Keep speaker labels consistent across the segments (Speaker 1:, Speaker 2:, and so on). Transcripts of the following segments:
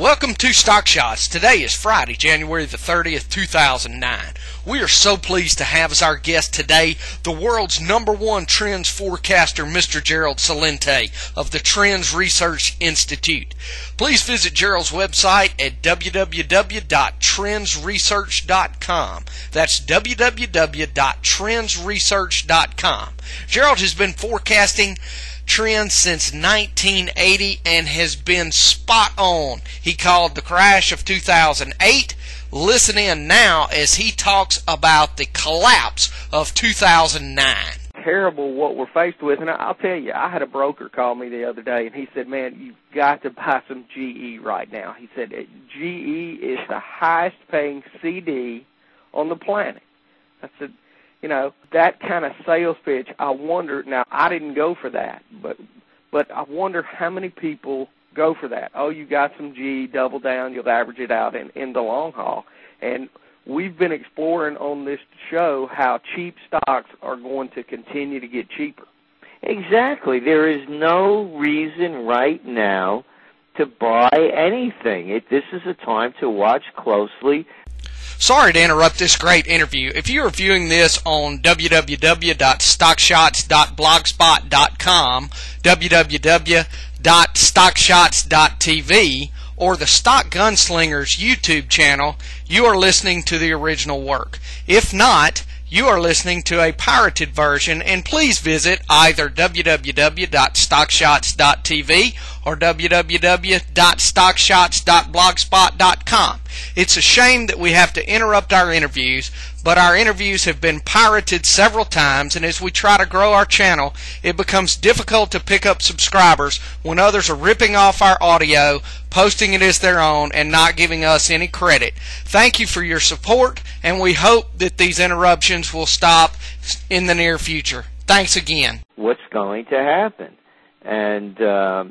Speaker 1: Welcome to Stock Shots. Today is Friday, January the 30th, 2009. We are so pleased to have as our guest today the world's #1 trends forecaster, Mr. Gerald Celente of the Trends Research Institute. Please visit Gerald's website at www.trendsresearch.com. That's www.trendsresearch.com. Gerald has been forecasting trends since 1980 and has been spot on. He called the crash of 2008. Listen in now as he talks about the collapse of 2009.
Speaker 2: Terrible what we're faced with, and I'll tell you, I had a broker call me the other day, and he said, man, you've got to buy some GE right now. He said, GE is the highest paying CD on the planet. I said, you know, that kind of sales pitch, I wonder, now I didn't go for that, but I wonder how many people go for that. Oh, you got some GE, double down, you'll average it out in the long haul. And we've been exploring on this show how cheap stocks are going to continue to get cheaper.
Speaker 3: Exactly. There is no reason right now to buy anything. This is a time to watch closely.
Speaker 1: Sorry to interrupt this great interview. If you are viewing this on www.stockshots.blogspot.com, www.stockshots.tv, or the Stock Gunslingers YouTube channel, you are listening to the original work. If not, you are listening to a pirated version, and please visit either www.stockshots.tv or www.stockshots.blogspot.com. It's a shame that we have to interrupt our interviews, but our interviews have been pirated several times, and as we try to grow our channel, it becomes difficult to pick up subscribers when others are ripping off our audio, posting it as their own, and not giving us any credit. Thank you for your support, and we hope that these interruptions will stop in the near future. Thanks again.
Speaker 3: What's going to happen? And the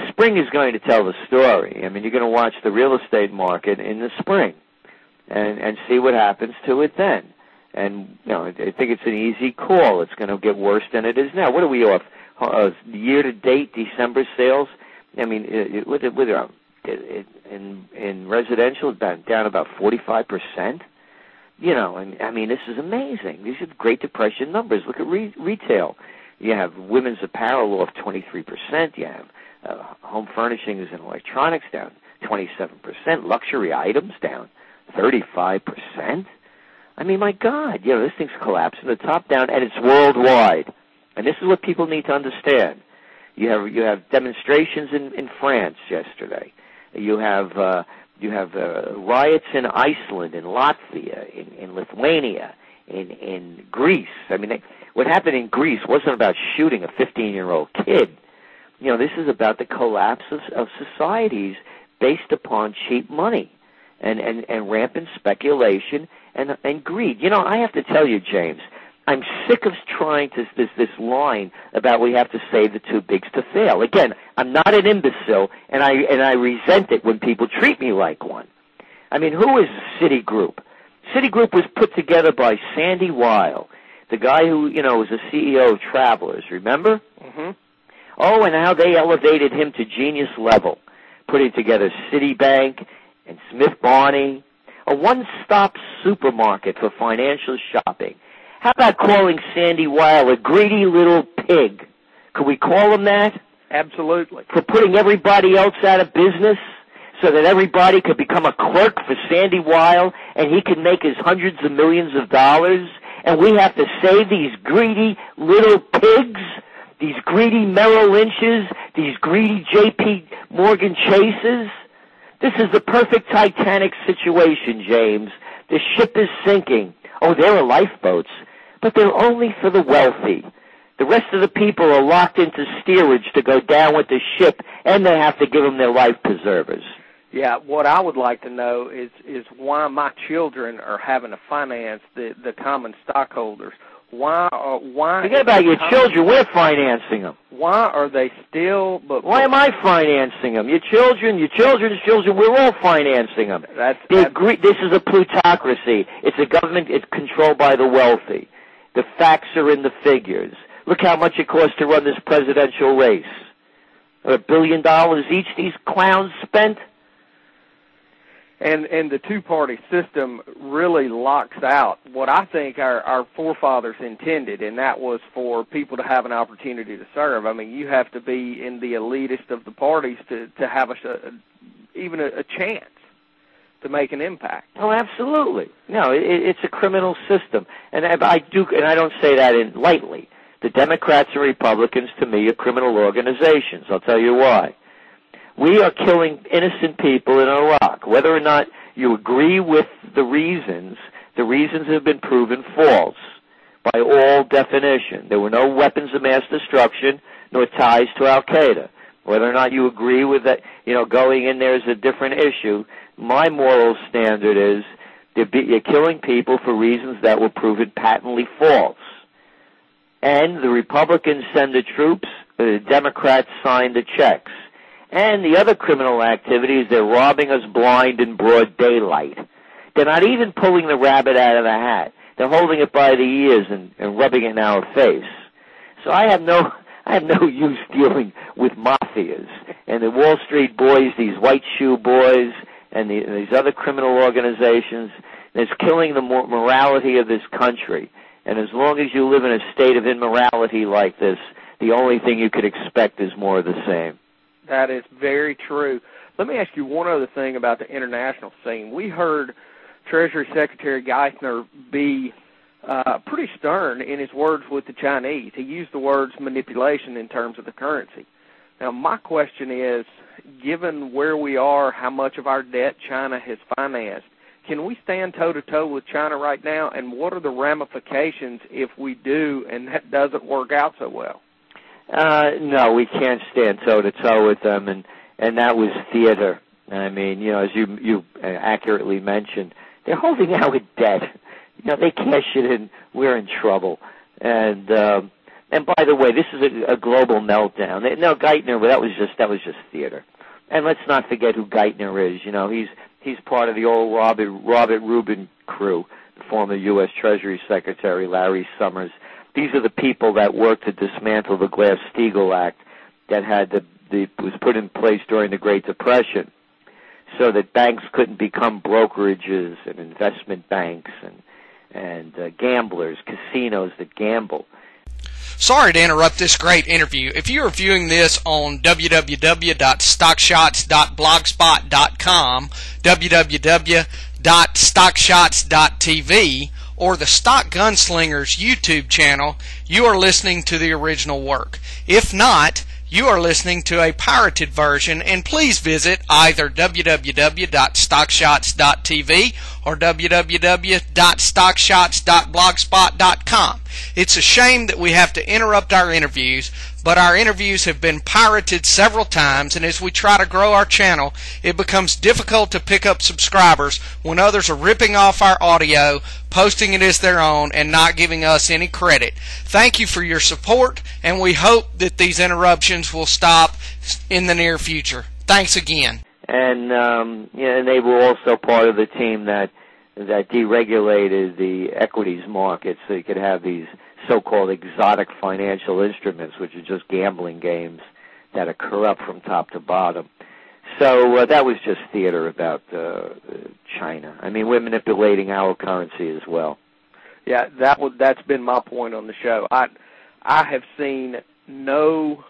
Speaker 3: spring is going to tell the story. I mean, you're going to watch the real estate market in the spring and see what happens to it then. And, you know, I think it's an easy call. It's going to get worse than it is now. What are we off? Year-to-date December sales? I mean, in residential, down about 45%. You know, and I mean, this is amazing. These are Great Depression numbers. Look at retail. You have women's apparel off 23%. You have home furnishings and electronics down 27%. Luxury items down 35%. I mean, my God, you know, this thing's collapsing the top down, and it's worldwide. And this is what people need to understand. You have demonstrations in France yesterday. You have riots in Iceland, in Latvia, in Lithuania, in Greece. I mean, what happened in Greece wasn't about shooting a 15-year-old kid. You know, this is about the collapse of societies based upon cheap money and rampant speculation and greed. You know, I have to tell you, James, I'm sick of trying to this line about we have to save the too bigs to fail. Again, I'm not an imbecile, and I resent it when people treat me like one. I mean, who is Citigroup? Citigroup was put together by Sandy Weil, the guy who, you know, was a CEO of Travelers, remember?
Speaker 2: Mm-hmm.
Speaker 3: Oh, and how they elevated him to genius level, putting together Citibank and Smith Barney, a one-stop supermarket for financial shopping. How about calling Sandy Weil a greedy little pig? Could we call him that?
Speaker 2: Absolutely.
Speaker 3: For putting everybody else out of business so that everybody could become a clerk for Sandy Weil and he can make his hundreds of millions of dollars, and we have to save these greedy little pigs, these greedy Merrill Lynches, these greedy J.P. Morgan Chases? This is the perfect Titanic situation, James. The ship is sinking. Oh, there are lifeboats, but they're only for the wealthy. The rest of the people are locked into steerage to go down with the ship, and they have to give them their life preservers.
Speaker 2: Yeah, what I would like to know is why my children are having to finance the common stockholders. Why?
Speaker 3: Forget about your children. We're financing them.
Speaker 2: Why are they still?
Speaker 3: Why am I financing them? Your children, your children's children. We're all financing them. This is a plutocracy. It's a government. It's controlled by the wealthy. The facts are in the figures. Look how much it costs to run this presidential race. Or $1 billion each these clowns spent?
Speaker 2: And the two-party system really locks out what I think our forefathers intended, and that was for people to have an opportunity to serve. I mean, you have to be in the elitist of the parties to have even a chance to make an impact.
Speaker 3: Oh, absolutely. No, it's a criminal system, and I don't say that lightly. The Democrats and Republicans, to me, are criminal organizations. I'll tell you why. We are killing innocent people in Iraq. Whether or not you agree with the reasons have been proven false by all definition. There were no weapons of mass destruction nor ties to Al-Qaeda. Whether or not you agree with that, going in there is a different issue. My moral standard is you're killing people for reasons that were proven patently false. And the Republicans send the troops, the Democrats sign the checks. And the other criminal activities, they're robbing us blind in broad daylight. They're not even pulling the rabbit out of the hat. They're holding it by the ears and rubbing it in our face. So I have no use dealing with mafias and the Wall Street boys, these white shoe boys, and these other criminal organizations. It's killing the morality of this country. And as long as you live in a state of immorality like this, the only thing you could expect is more of the same.
Speaker 2: That is very true. Let me ask you one other thing about the international scene. We heard Treasury Secretary Geithner be pretty stern in his words with the Chinese. He used the words manipulation in terms of the currency. Now, my question is, given where we are, how much of our debt China has financed, can we stand toe-to-toe with China right now, and what are the ramifications if we do and that doesn't work out so well?
Speaker 3: No, we can't stand toe-to-toe with them, and that was theater. I mean, as you accurately mentioned, they're holding our debt. They cash it in, we're in trouble. And by the way, this is a global meltdown. No, Geithner, that was just theater. And let's not forget who Geithner is. He's part of the old Robert Rubin crew, the former U.S. Treasury Secretary Larry Summers. These are the people that worked to dismantle the Glass-Steagall Act that was put in place during the Great Depression, so that banks couldn't become brokerages and investment banks and gamblers, casinos that gamble.
Speaker 1: Sorry to interrupt this great interview. If you are viewing this on www.stockshots.blogspot.com, www.stockshots.tv, or the Stock Gunslingers YouTube channel, you are listening to the original work. If not, you are listening to a pirated version, and please visit either www.stockshots.tv or www.stockshots.blogspot.com. It's a shame that we have to interrupt our interviews, but our interviews have been pirated several times, and as we try to grow our channel, it becomes difficult to pick up subscribers when others are ripping off our audio, posting it as their own, and not giving us any credit. Thank you for your support, and we hope that these interruptions will stop in the near future. Thanks again.
Speaker 3: And and they were also part of the team that deregulated the equities market so you could have these so-called exotic financial instruments, which are just gambling games that are corrupt from top to bottom. So that was just theater about China. I mean, we're manipulating our currency as well.
Speaker 2: Yeah, that's been my point on the show. I have seen no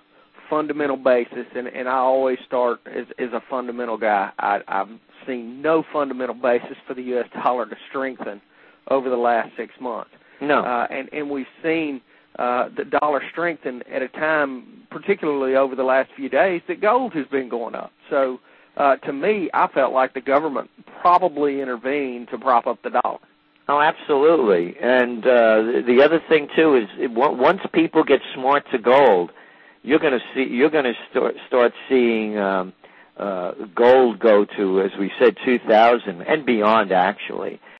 Speaker 2: fundamental basis, and I always start as a fundamental guy. I've seen no fundamental basis for the U.S. dollar to strengthen over the last 6 months.
Speaker 3: No.
Speaker 2: And we've seen the dollar strengthen at a time, particularly over the last few days, that gold has been going up. So to me, I felt like the government probably intervened to prop up the dollar.
Speaker 3: Oh, absolutely. And the other thing too is once people get smart to gold, you're going to start seeing gold go to, as we said, 2,000 and beyond, actually.